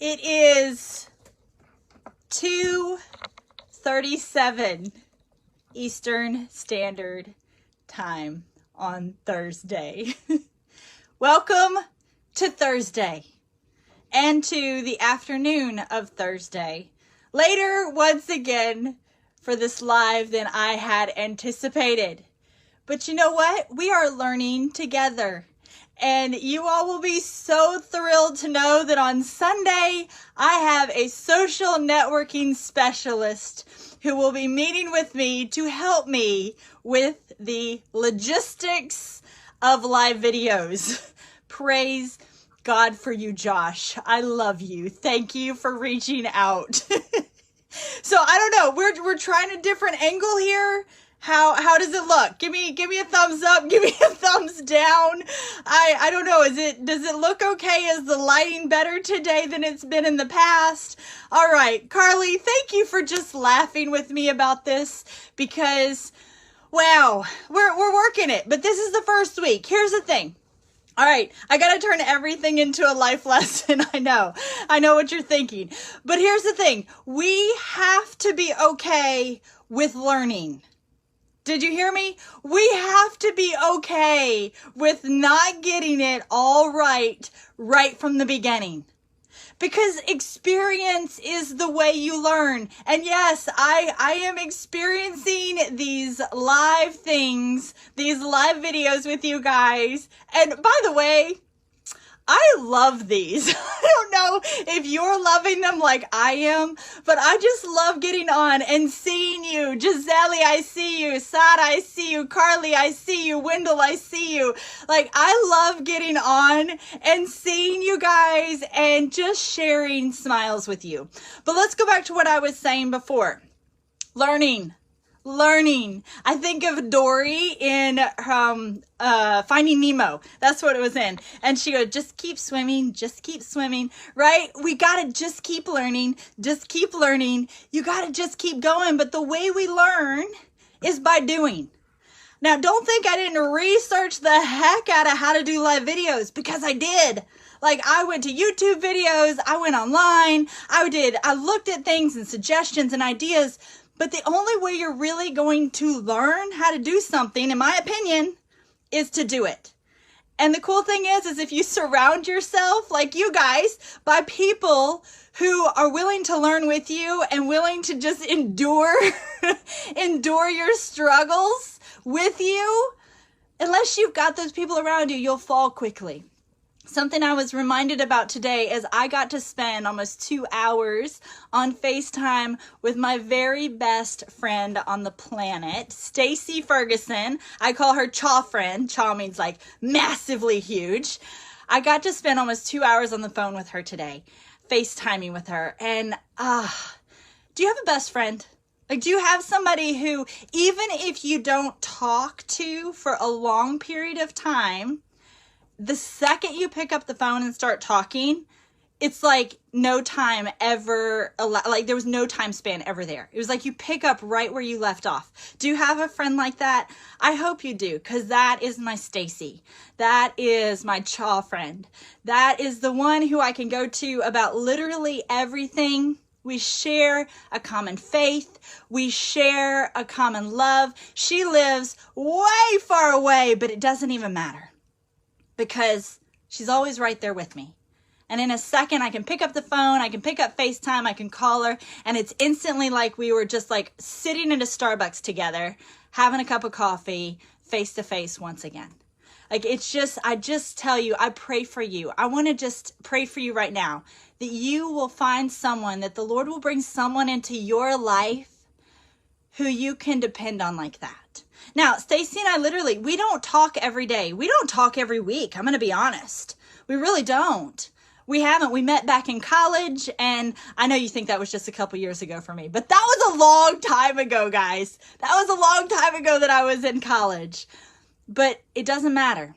It is 2:37 Eastern Standard Time on Thursday. Welcome to Thursday and to the afternoon of Thursday. Later, once again, for this live than I had anticipated. But you know what? We are learning together. And you all will be so thrilled to know that on Sunday, I have a social networking specialist who will be meeting with me to help me with the logistics of live videos. Praise God for you, Josh. I love you. Thank you for reaching out. So I don't know. We're trying a different angle here. How does it look? Give me a thumbs up. Give me a thumbs down. I don't know. Does it look okay? Is the lighting better today than it's been in the past? All right, Carly, thank you for just laughing with me about this because, wow, we're working it. But this is the first week. Here's the thing. All right, I got to turn everything into a life lesson. I know what you're thinking. But here's the thing. We have to be okay with learning. Did you hear me? We have to be okay with not getting it all right from the beginning. Because experience is the way you learn. And yes, I am experiencing these live things, these live videos with you guys. And by the way, I love these. I don't know if you're loving them like I am, but I just love getting on and seeing you. Giselle, I see you. Sada, I see you. Carly, I see you. Wendell, I see you. Like, I love getting on and seeing you guys and just sharing smiles with you. But let's go back to what I was saying before. Learning. I think of Dory in Finding Nemo. That's what it was in. And she goes, just keep swimming, right? We got to just keep learning. You got to just keep going. But the way we learn is by doing. Now, don't think I didn't research the heck out of how to do live videos, because I did. Like, I went to YouTube videos, I went online, I looked at things and suggestions and ideas. But the only way you're really going to learn how to do something, in my opinion, is to do it. And the cool thing is if you surround yourself, like you guys, by people who are willing to learn with you and willing to just endure your struggles with you, unless you've got those people around you, you'll fall quickly. Something I was reminded about today is I got to spend almost 2 hours on FaceTime with my very best friend on the planet, Stacy Ferguson. I call her Chaw friend. Chaw means like massively huge. I got to spend almost 2 hours on the phone with her today, FaceTiming with her. And do you have a best friend? Like, do you have somebody who, even if you don't talk to for a long period of time, the second you pick up the phone and start talking, it's like no time ever, like there was no time span ever there. It was like you pick up right where you left off. Do you have a friend like that? I hope you do, because that is my Stacy. That is my Chaw friend. That is the one who I can go to about literally everything. We share a common faith. We share a common love. She lives way far away, but it doesn't even matter, because she's always right there with me. And in a second, I can pick up the phone, I can pick up FaceTime, I can call her, and it's instantly like we were just like sitting at a Starbucks together, having a cup of coffee, face to face once again. Like, it's just, I just tell you, I pray for you. I want to just pray for you right now that you will find someone, that the Lord will bring someone into your life who you can depend on like that. Now, Stacy and I literally, we don't talk every day. We don't talk every week. I'm going to be honest. We really don't. We haven't. We met back in college, and I know you think that was just a couple years ago for me, but that was a long time ago, guys. That was a long time ago that I was in college. But it doesn't matter.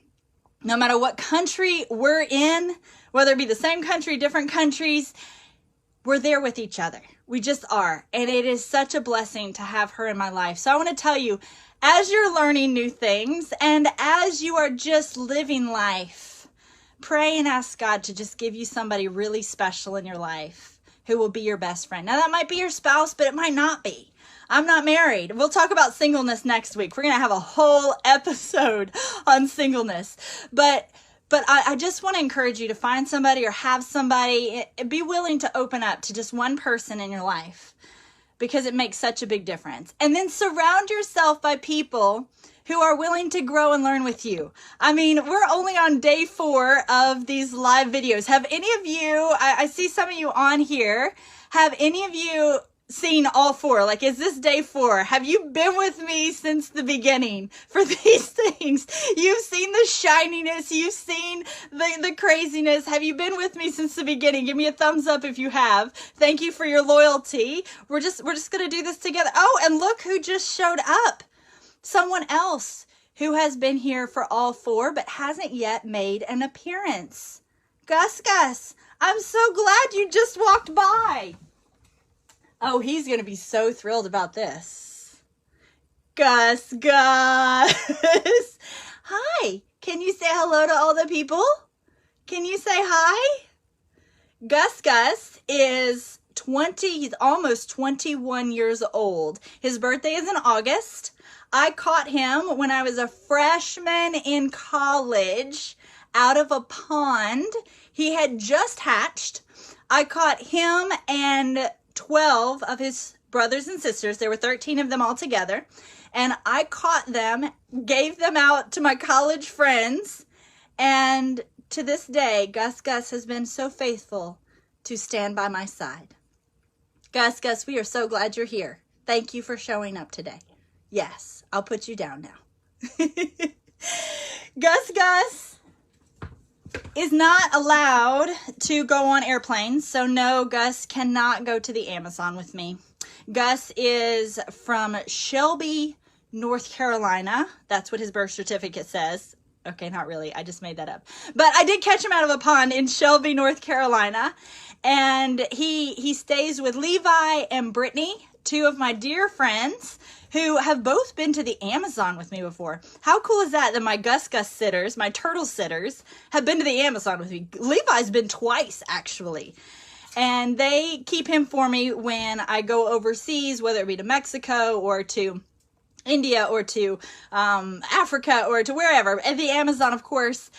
No matter what country we're in, whether it be the same country, different countries, we're there with each other. We just are. And it is such a blessing to have her in my life. So I want to tell you, as you're learning new things and as you are just living life, pray and ask God to just give you somebody really special in your life who will be your best friend. Now, that might be your spouse, but it might not be. I'm not married. We'll talk about singleness next week. We're going to have a whole episode on singleness. But I just want to encourage you to find somebody or have somebody. Be willing to open up to just one person in your life, because it makes such a big difference. And then surround yourself by people who are willing to grow and learn with you. I mean, we're only on day 4 of these live videos. Have any of you, I see some of you on here, have any of you seen all 4? Like, is this day 4? Have you been with me since the beginning for these things? You've seen the shininess. You've seen the craziness. Have you been with me since the beginning? Give me a thumbs up if you have. Thank you for your loyalty. We're just going to do this together. Oh, and look who just showed up. Someone else who has been here for all 4 but hasn't yet made an appearance. Gus, I'm so glad you just walked by. Oh, he's going to be so thrilled about this. Gus. Hi. Can you say hello to all the people? Can you say hi? Gus is 20. He's almost 21 years old. His birthday is in August. I caught him when I was a freshman in college out of a pond. He had just hatched. I caught him and 12 of his brothers and sisters. There were 13 of them all together. And I caught them, gave them out to my college friends. And to this day, Gus has been so faithful to stand by my side. Gus, we are so glad you're here. Thank you for showing up today. Yes, I'll put you down now. Gus is not allowed to go on airplanes. So no, Gus cannot go to the Amazon with me. Gus is from Shelby, North Carolina. That's what his birth certificate says. Okay, not really. I just made that up. But I did catch him out of a pond in Shelby, North Carolina. And he stays with Levi and Brittany, 2 of my dear friends who have both been to the Amazon with me before. How cool is that my Gus sitters, my turtle sitters, have been to the Amazon with me? Levi's been twice, actually. And they keep him for me when I go overseas, whether it be to Mexico or to India or to Africa or to wherever. At the Amazon, of course,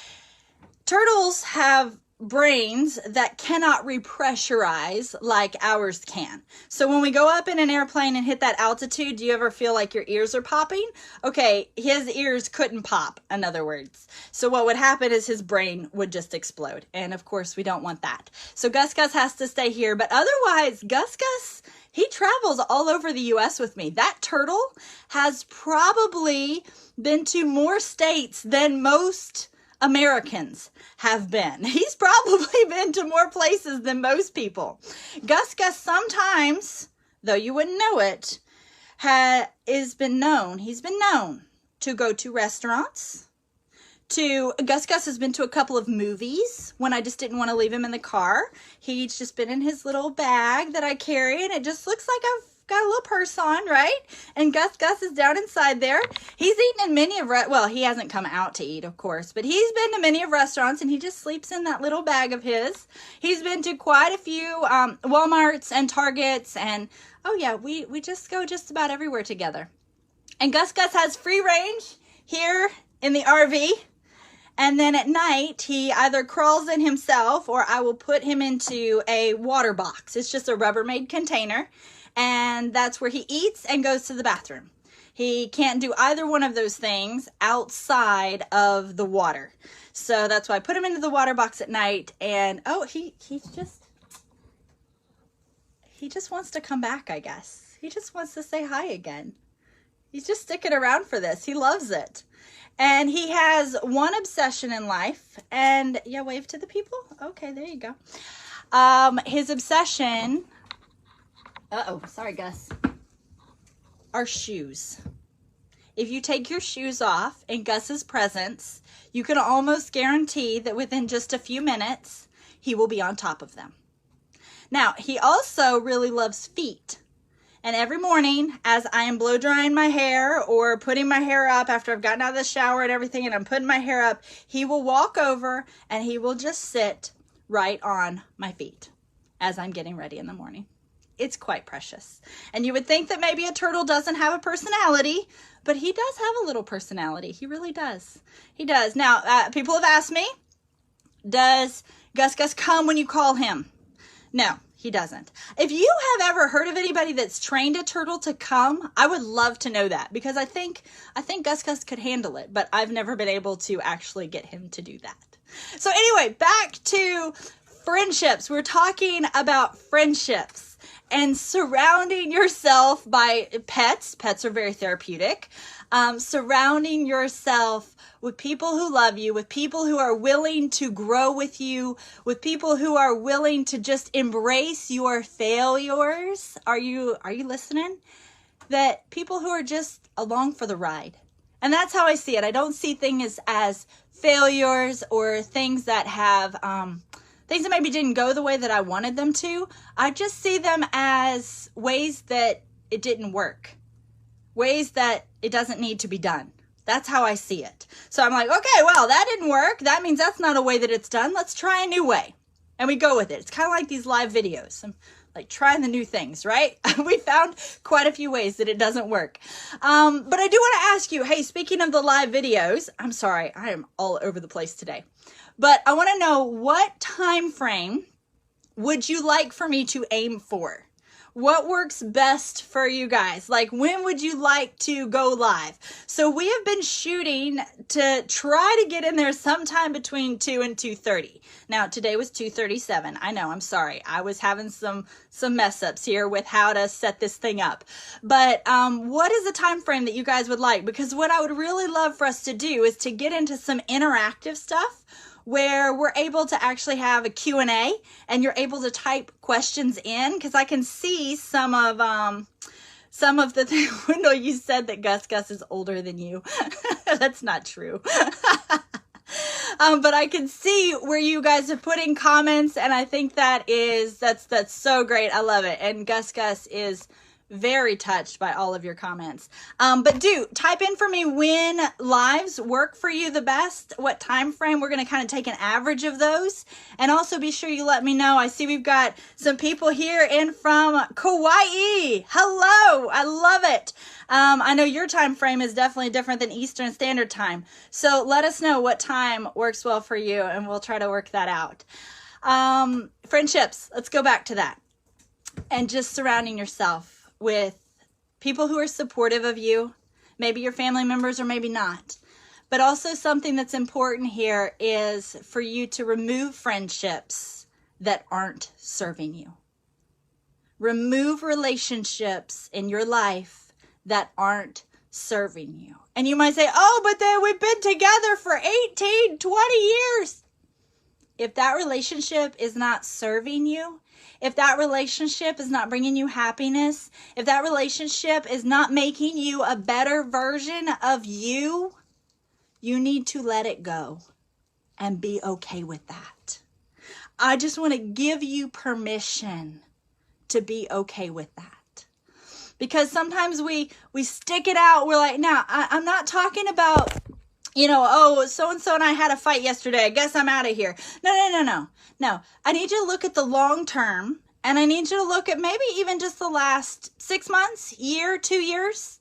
turtles have brains that cannot repressurize like ours can. So when we go up in an airplane and hit that altitude, do you ever feel like your ears are popping? Okay, his ears couldn't pop, in other words. So what would happen is his brain would just explode. And of course, we don't want that. So Gus has to stay here. But otherwise, Gus, he travels all over the U.S. with me. That turtle has probably been to more states than most Americans have been. He's probably been to more places than most people. Gus sometimes, though you wouldn't know it, he's been known to go to restaurants. Gus has been to a couple of movies when I just didn't want to leave him in the car. He's just been in his little bag that I carry, and it just looks like I've got a little purse on, right? And Gus is down inside there. He's eaten in many of, well, he hasn't come out to eat, of course, but he's been to many of restaurants, and he just sleeps in that little bag of his. He's been to quite a few Walmarts and Targets, and oh yeah, we just go just about everywhere together. And Gus has free range here in the RV. And then at night, he either crawls in himself or I will put him into a water box. It's just a Rubbermaid container. And that's where he eats and goes to the bathroom. He can't do either one of those things outside of the water. So that's why I put him into the water box at night. And oh, he just wants to come back, I guess. He just wants to say hi again. He's just sticking around for this. He loves it. And he has one obsession in life. And yeah, wave to the people. Okay, there you go. His obsession, sorry, Gus, are shoes. If you take your shoes off in Gus's presence, you can almost guarantee that within just a few minutes, he will be on top of them. Now, he also really loves feet. And every morning, as I am blow drying my hair or putting my hair up after I've gotten out of the shower and everything, and I'm putting my hair up, he will walk over and he will just sit right on my feet as I'm getting ready in the morning. It's quite precious. And you would think that maybe a turtle doesn't have a personality, but he does have a little personality. He really does. He does. Now, people have asked me, does Gus Gus come when you call him? No, he doesn't. If you have ever heard of anybody that's trained a turtle to come, I would love to know that, because I think Gus Gus could handle it, but I've never been able to actually get him to do that. So anyway, back to friendships. We're talking about friendships and surrounding yourself by pets. Pets are very therapeutic. Surrounding yourself with people who love you, with people who are willing to grow with you, with people who are willing to just embrace your failures. Are you listening? That people who are just along for the ride. And that's how I see it. I don't see things as failures or things that have things that maybe didn't go the way that I wanted them to. I just see them as ways that it didn't work, ways that it doesn't need to be done. That's how I see it. So I'm like, okay, well, that didn't work. That means that's not a way that it's done. Let's try a new way. And we go with it. It's kind of like these live videos. I'm like trying the new things, right? We found quite a few ways that it doesn't work. But I do want to ask you, hey, speaking of the live videos, I'm sorry, I am all over the place today. But I want to know, what time frame would you like for me to aim for? What works best for you guys? Like, when would you like to go live? So we have been shooting to try to get in there sometime between 2 and 2:30. Now, today was 2:37. I know, I'm sorry. I was having some mess ups here with how to set this thing up. But what is the time frame that you guys would like? Because what I would really love for us to do is to get into some interactive stuff where we're able to actually have a Q&A and you're able to type questions in, because I can see some of the things. Wendell, you said that Gus Gus is older than you. That's not true. But I can see where you guys are putting comments, and I think that's so great. I love it. And Gus Gus is very touched by all of your comments. But do type in for me when lives work for you the best, what time frame. We're going to kind of take an average of those, and also be sure you let me know. I see we've got some people here in from Kauai. Hello, I love it. I know your time frame is definitely different than Eastern Standard Time, so let us know what time works well for you, and we'll try to work that out. Friendships, let's go back to that, and just surrounding yourself with people who are supportive of you, maybe your family members or maybe not. But also something that's important here is for you to remove friendships that aren't serving you. Remove relationships in your life that aren't serving you. And you might say, oh, but then we've been together for 18, 20 years. If that relationship is not serving you, if that relationship is not bringing you happiness, if that relationship is not making you a better version of you, you need to let it go and be okay with that. I just want to give you permission to be okay with that. Because sometimes we stick it out. We're like, now, I'm not talking about, oh, so-and-so and I had a fight yesterday. I guess I'm out of here. No. I need you to look at the long term, and I need you to look at maybe even just the last 6 months, year, 2 years.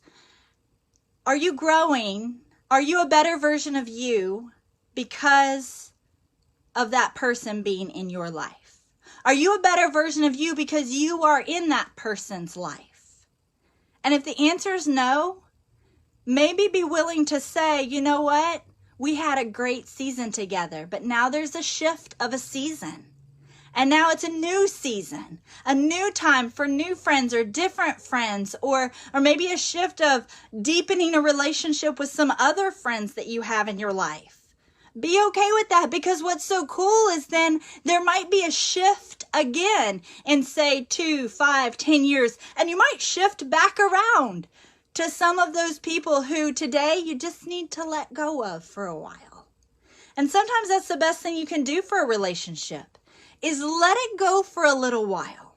Are you growing? Are you a better version of you because of that person being in your life? Are you a better version of you because you are in that person's life? And if the answer is no, maybe be willing to say, you know what? We had a great season together, but now there's a shift of a season. And now it's a new season, a new time for new friends or different friends, or maybe a shift of deepening a relationship with some other friends that you have in your life. Be okay with that, because what's so cool is then there might be a shift again in, say, 2, 5, 10 years, and you might shift back around to some of those people who today you just need to let go of for a while. And sometimes that's the best thing you can do for a relationship, is let it go for a little while.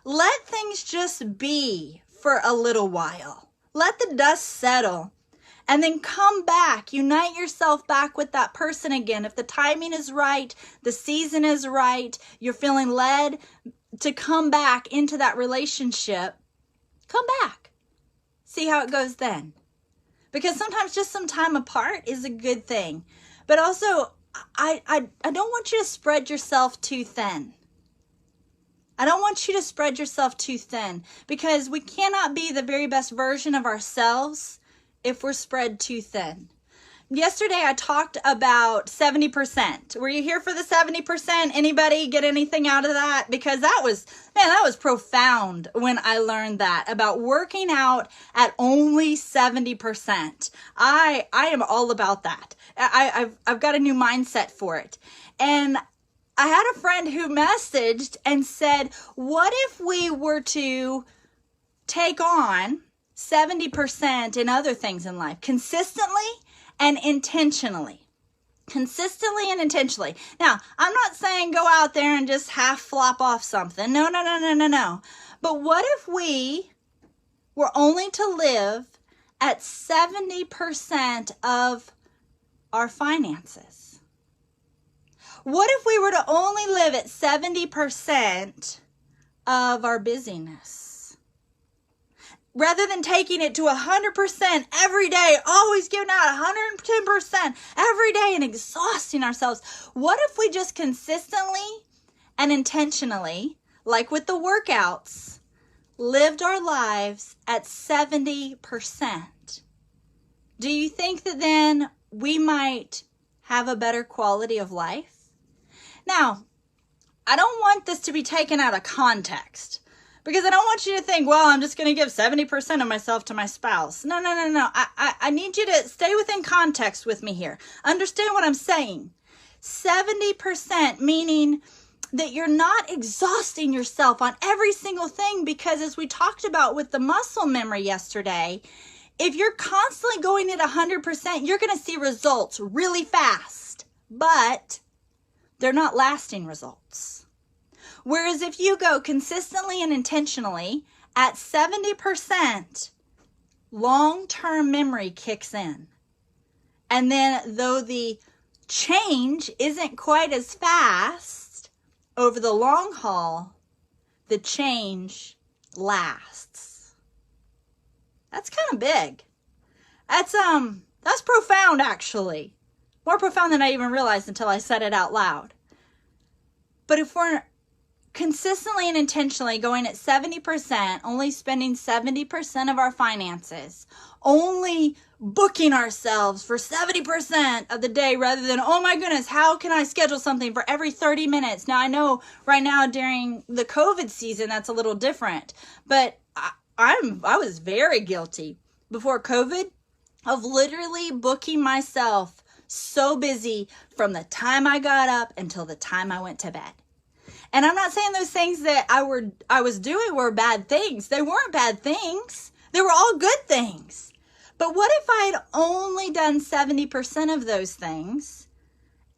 Let things just be for a little while. Let the dust settle. And then come back, unite yourself back with that person again. If the timing is right, the season is right, you're feeling led to come back into that relationship, come back. See how it goes then. Because sometimes just some time apart is a good thing. But also, I don't want you to spread yourself too thin. I don't want you to spread yourself too thin, because we cannot be the very best version of ourselves if we're spread too thin. Yesterday I talked about 70%. Were you here for the 70%? Anybody get anything out of that? Because that was profound when I learned that about working out at only 70%. I am all about that. I've got a new mindset for it. And I had a friend who messaged and said, what if we were to take on 70% in other things in life, consistently and intentionally. Consistently and intentionally. Now, I'm not saying go out there and just half flop off something. No. But what if we were only to live at 70% of our finances? What if we were to only live at 70% of our busyness? Rather than taking it to 100% every day, always giving out 110% every day and exhausting ourselves, what if we just consistently and intentionally, like with the workouts, lived our lives at 70%? Do you think that then we might have a better quality of life? Now, I don't want this to be taken out of context. Because I don't want you to think, well, I'm just going to give 70% of myself to my spouse. No. I need you to stay within context with me here. Understand what I'm saying. 70% meaning that you're not exhausting yourself on every single thing, because as we talked about with the muscle memory yesterday, if you're constantly going at 100%, you're going to see results really fast, but they're not lasting results. Whereas if you go consistently and intentionally at 70%, long-term memory kicks in. And then though the change isn't quite as fast, over the long haul, the change lasts. That's kind of big. That's profound, actually. More profound than I even realized until I said it out loud. But if we're consistently and intentionally going at 70%, only spending 70% of our finances, only booking ourselves for 70% of the day rather than, oh my goodness, how can I schedule something for every 30 minutes? Now, I know right now during the COVID season, that's a little different, but I was very guilty before COVID of literally booking myself so busy from the time I got up until the time I went to bed. And I'm not saying those things that I was doing were bad things. They weren't bad things. They were all good things. But what if I had only done 70% of those things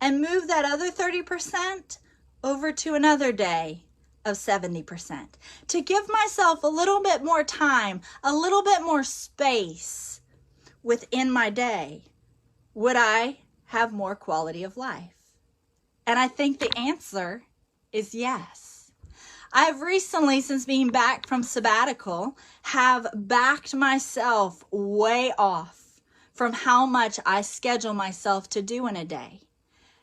and moved that other 30% over to another day of 70%? To give myself a little bit more time, a little bit more space within my day, would I have more quality of life? And I think the answer is yes. I've recently, since being back from sabbatical, have backed myself way off from how much I schedule myself to do in a day.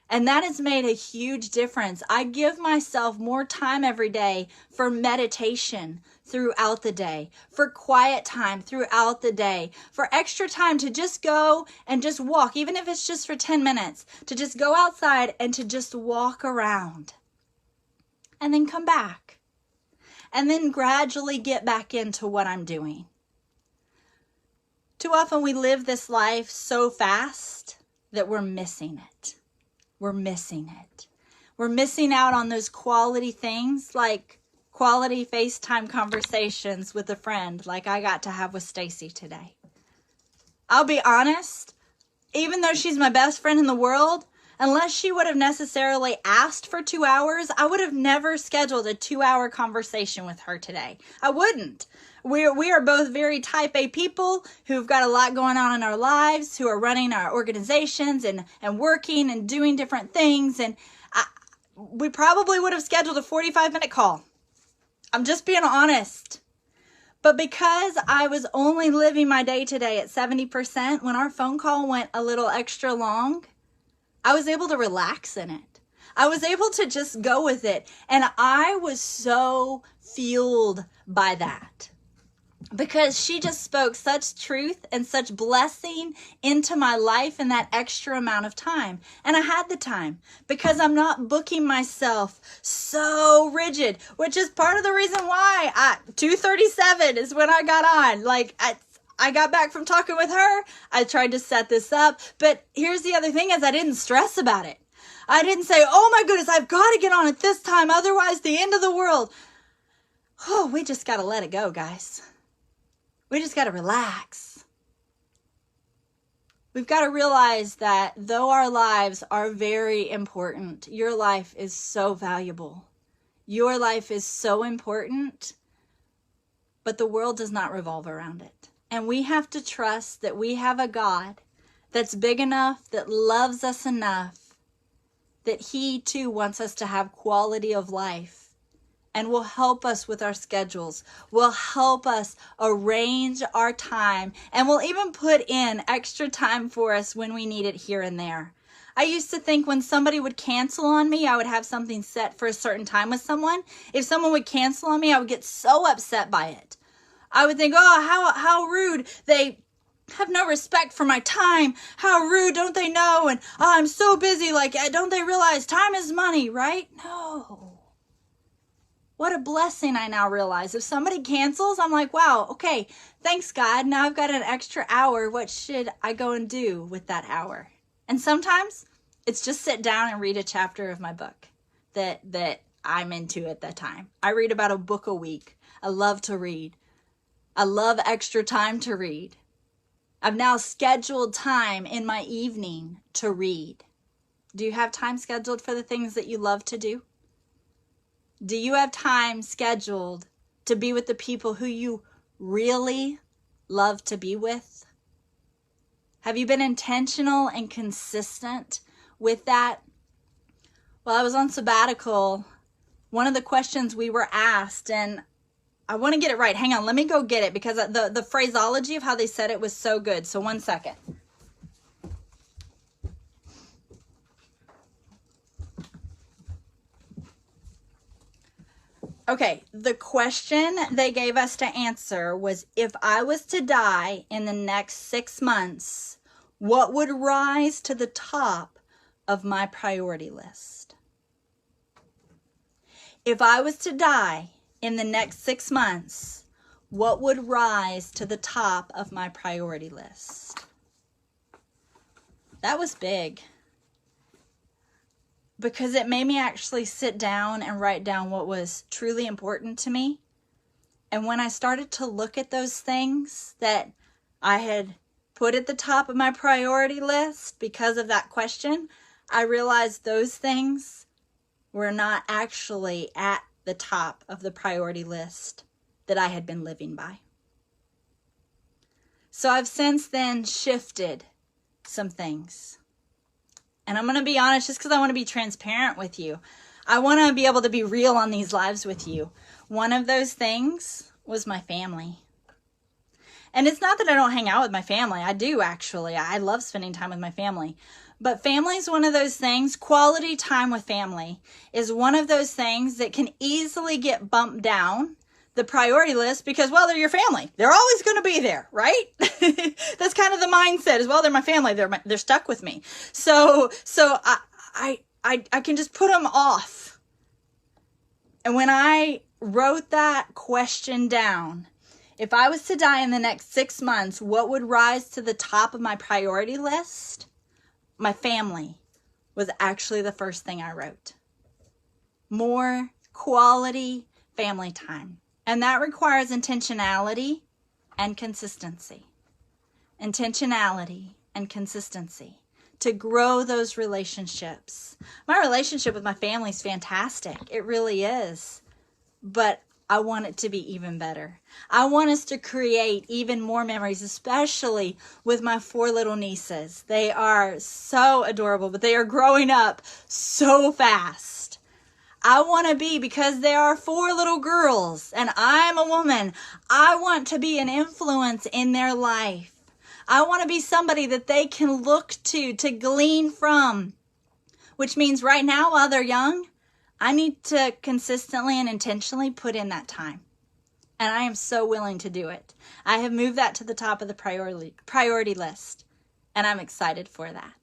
And that has made a huge difference. I give myself more time every day for meditation throughout the day, for quiet time throughout the day, for extra time to just go and just walk, even if it's just for 10 minutes, to just go outside and to just walk around. And then come back. And then gradually get back into what I'm doing. Too often we live this life so fast that we're missing it. We're missing it. We're missing out on those quality things, like quality FaceTime conversations with a friend like I got to have with Stacy today. I'll be honest, even though she's my best friend in the world, Unless she would have necessarily asked for 2 hours, I would have never scheduled a 2-hour conversation with her today. I wouldn't. We are both very type A people who've got a lot going on in our lives, who are running our organizations and working and doing different things. And we probably would have scheduled a 45-minute call. I'm just being honest. But because I was only living my day today at 70%, when our phone call went a little extra long, I was able to relax in it. I was able to just go with it. And I was so fueled by that. Because she just spoke such truth and such blessing into my life in that extra amount of time. And I had the time because I'm not booking myself so rigid, which is part of the reason why 2:37 is when I got on. Like I got back from talking with her. I tried to set this up. But here's the other thing is I didn't stress about it. I didn't say, oh my goodness, I've got to get on at this time. Otherwise, the end of the world. Oh, we just got to let it go, guys. We just got to relax. We've got to realize that though our lives are very important, your life is so valuable. Your life is so important, but the world does not revolve around it. And we have to trust that we have a God that's big enough, that loves us enough, that He too wants us to have quality of life. And will help us with our schedules, will help us arrange our time, and will even put in extra time for us when we need it here and there. I used to think when somebody would cancel on me, I would have something set for a certain time with someone. If someone would cancel on me, I would get so upset by it. I would think, oh, how rude. They have no respect for my time. How rude, don't they know? And oh, I'm so busy, like, don't they realize time is money, right? No. What a blessing I now realize. If somebody cancels, I'm like, wow, okay, thanks God. Now I've got an extra hour. What should I go and do with that hour? And sometimes it's just sit down and read a chapter of my book that I'm into at that time. I read about a book a week. I love to read. I love extra time to read. I've now scheduled time in my evening to read. Do you have time scheduled for the things that you love to do? Do you have time scheduled to be with the people who you really love to be with? Have you been intentional and consistent with that? While I was on sabbatical, one of the questions we were asked, and I want to get it right. Hang on, let me go get it because the phraseology of how they said it was so good. So 1 second. Okay, the question they gave us to answer was, if I was to die in the next 6 months, what would rise to the top of my priority list? If I was to die in the next 6 months, what would rise to the top of my priority list? That was big. Because it made me actually sit down and write down what was truly important to me. And when I started to look at those things that I had put at the top of my priority list because of that question, I realized those things were not actually at the top of the priority list that I had been living by. So I've since then shifted some things. And I'm going to be honest just because I want to be transparent with you. I want to be able to be real on these lives with you. One of those things was my family. And it's not that I don't hang out with my family. I do, actually. I love spending time with my family. But family is one of those things, quality time with family is one of those things that can easily get bumped down the priority list because, well, they're your family. They're always going to be there, right? That's kind of the mindset as well. They're my family. They're stuck with me. So I can just put them off. And when I wrote that question down, if I was to die in the next 6 months, what would rise to the top of my priority list? My family was actually the first thing I wrote. More quality family time. And that requires intentionality and consistency. Intentionality and consistency. to grow those relationships. My relationship with my family is fantastic. It really is. But I want it to be even better. I want us to create even more memories, especially with my 4 little nieces. They are so adorable, but they are growing up so fast. I want to be, because they are 4 little girls and I'm a woman, I want to be an influence in their life. I want to be somebody that they can look to glean from, which means right now while they're young, I need to consistently and intentionally put in that time. And I am so willing to do it. I have moved that to the top of the priority list, and I'm excited for that.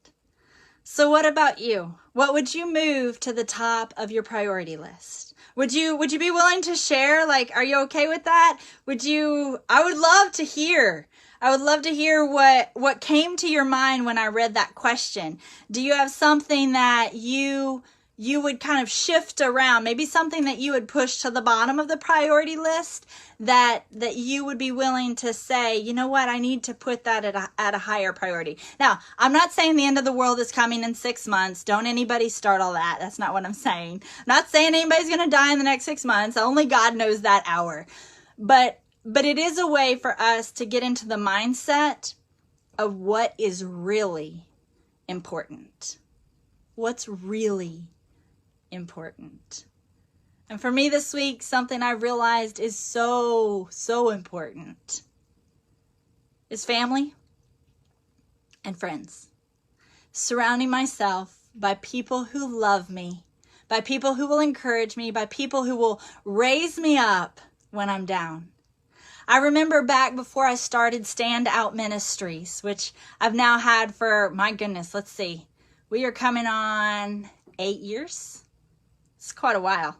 So what about you? What would you move to the top of your priority list? Would you be willing to share? Like, are you okay with that? I would love to hear. I would love to hear what came to your mind when I read that question. Do you have something that you would kind of shift around, maybe something that you would push to the bottom of the priority list that you would be willing to say, you know what, I need to put that at a higher priority. Now, I'm not saying the end of the world is coming in 6 months. Don't anybody start all that. That's not what I'm saying. I'm not saying anybody's going to die in the next 6 months. Only God knows that hour. But it is a way for us to get into the mindset of what is really important. What's really important. And for me this week, something I realized is so important is family and friends. Surrounding myself by people who love me, by people who will encourage me, by people who will raise me up when I'm down. I remember back before I started Stand Out Ministries, which I've now had for, my goodness, let's see, we are coming on 8 years. It's quite a while.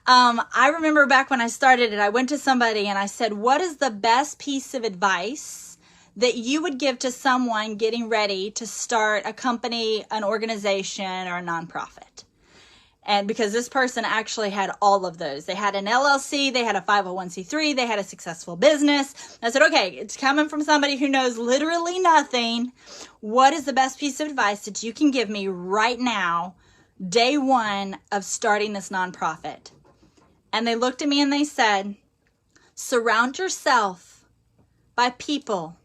I remember back when I started it, I went to somebody and I said, what is the best piece of advice that you would give to someone getting ready to start a company, an organization, or a nonprofit? And because this person actually had all of those. They had an LLC, they had a 501c3, they had a successful business. I said, okay, it's coming from somebody who knows literally nothing. What is the best piece of advice that you can give me right now, day one of starting this nonprofit? And they looked at me and they said, surround yourself by people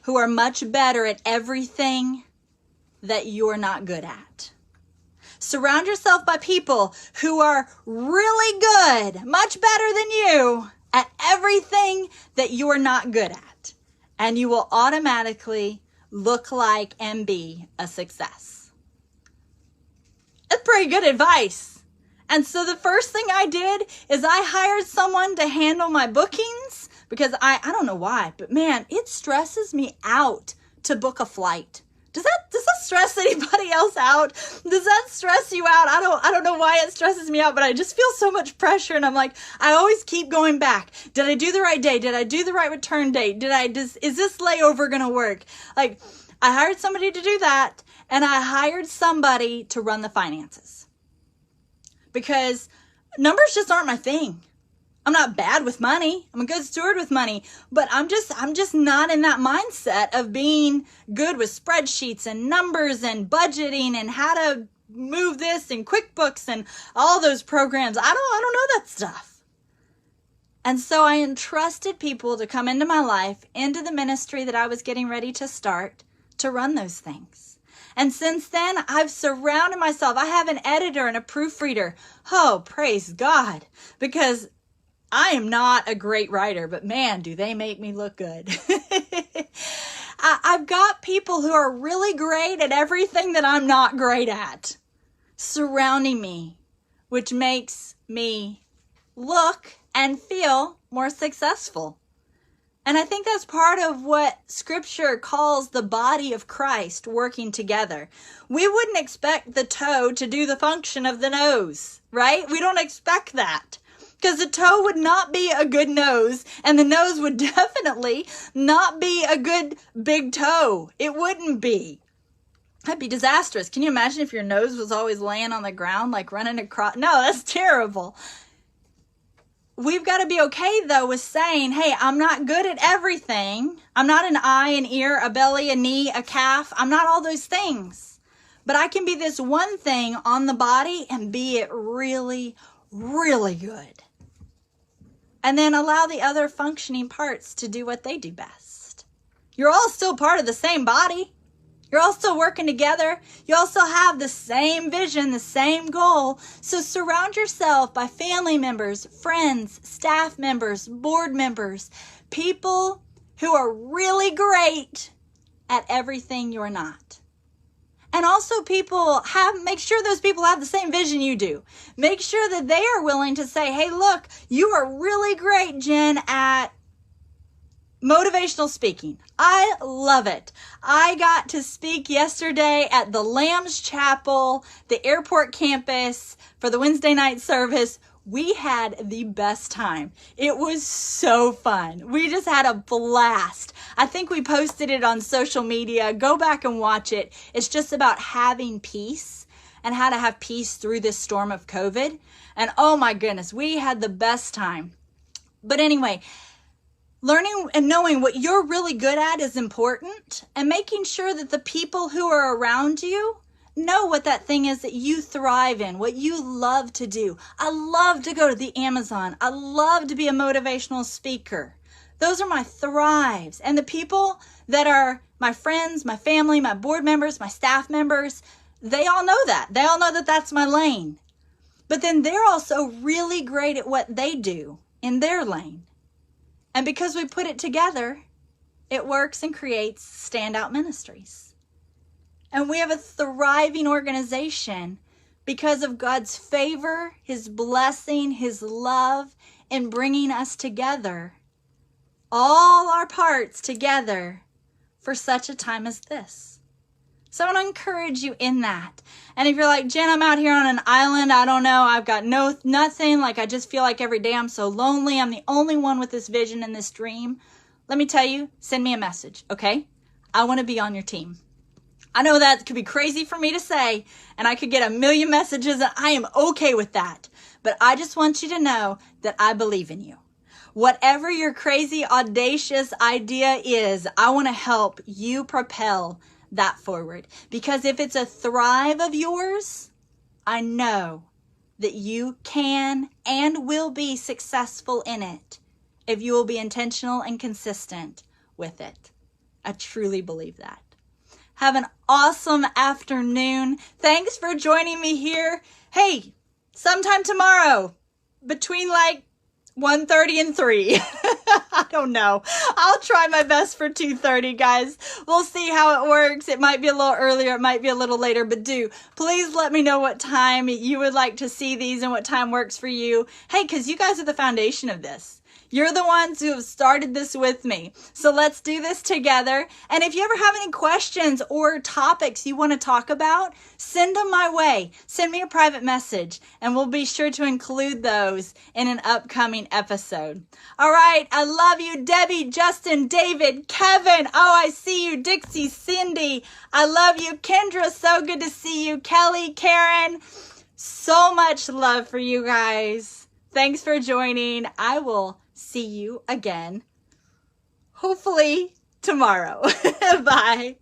who are much better at everything that you're not good at. Surround yourself by people who are really good, much better than you at everything that you are not good at. And you will automatically look like and be a success. That's pretty good advice. And so the first thing I did is I hired someone to handle my bookings, because I don't know why, but man, it stresses me out to book a flight. Does that stress anybody else out? Does that stress you out? I don't know why it stresses me out, but I just feel so much pressure, and I'm like, I always keep going back. Did I do the right day? Did I do the right return date? Is this layover gonna work? Like, I hired somebody to do that, and I hired somebody to run the finances, because numbers just aren't my thing. I'm not bad with money. I'm a good steward with money, but I'm just not in that mindset of being good with spreadsheets and numbers and budgeting and how to move this and QuickBooks and all those programs. I don't know that stuff. And so I entrusted people to come into my life, into the ministry that I was getting ready to start, to run those things. And since then, I've surrounded myself. I have an editor and a proofreader. Oh, praise God, because I am not a great writer, but man, do they make me look good. I've got people who are really great at everything that I'm not great at surrounding me, which makes me look and feel more successful. And I think that's part of what Scripture calls the body of Christ working together. We wouldn't expect the toe to do the function of the nose, right? We don't expect that. Because the toe would not be a good nose, and the nose would definitely not be a good big toe. It wouldn't be. That'd be disastrous. Can you imagine if your nose was always laying on the ground, like running across? No, that's terrible. we've got to be okay, though, with saying, hey, I'm not good at everything. I'm not an eye, an ear, a belly, a knee, a calf. I'm not all those things. But I can be this one thing on the body and be it really, really good. And then allow the other functioning parts to do what they do best. You're all still part of the same body. You're all still working together. You also have the same vision, the same goal. So surround yourself by family members, friends, staff members, board members, people who are really great at everything you're not. And also make sure those people have the same vision you do. Make sure that they are willing to say, hey, look, you are really great, Jen, at motivational speaking. I love it. I got to speak yesterday at the Lambs Chapel, the airport campus, for the Wednesday night service. We had the best time. It was so fun. We just had a blast. I think we posted it on social media. Go back and watch it. It's just about having peace and how to have peace through this storm of COVID. And oh my goodness, we had the best time. But anyway, learning and knowing what you're really good at is important, and making sure that the people who are around you know what that thing is that you thrive in, what you love to do. I love to go to the Amazon. I love to be a motivational speaker. Those are my thrives. And the people that are my friends, my family, my board members, my staff members, they all know that. They all know that that's my lane. But then they're also really great at what they do in their lane. And because we put it together, it works and creates Standout Ministries. And we have a thriving organization because of God's favor, His blessing, His love in bringing us together, all our parts together for such a time as this. So I want to encourage you in that. And if you're like, Jen, I'm out here on an island, I don't know, I've got nothing, like I just feel like every day I'm so lonely, I'm the only one with this vision and this dream. Let me tell you, send me a message, okay? I want to be on your team. I know that could be crazy for me to say, and I could get a million messages, and I am okay with that. But I just want you to know that I believe in you. Whatever your crazy, audacious idea is, I want to help you propel that forward. Because if it's a thrive of yours, I know that you can and will be successful in it if you will be intentional and consistent with it. I truly believe that. Have an awesome afternoon. Thanks for joining me here. Hey, sometime tomorrow between 1:30 and 3. I don't know. I'll try my best for 2:30, guys. We'll see how it works. It might be a little earlier. It might be a little later, but please let me know what time you would like to see these and what time works for you. Hey, because you guys are the foundation of this. You're the ones who have started this with me. So let's do this together. And if you ever have any questions or topics you want to talk about, send them my way. Send me a private message, and we'll be sure to include those in an upcoming episode. All right. I love you, Debbie, Justin, David, Kevin. Oh, I see you, Dixie, Cindy. I love you, Kendra. So good to see you, Kelly, Karen. So much love for you guys. Thanks for joining. I will see you again, hopefully tomorrow. Bye.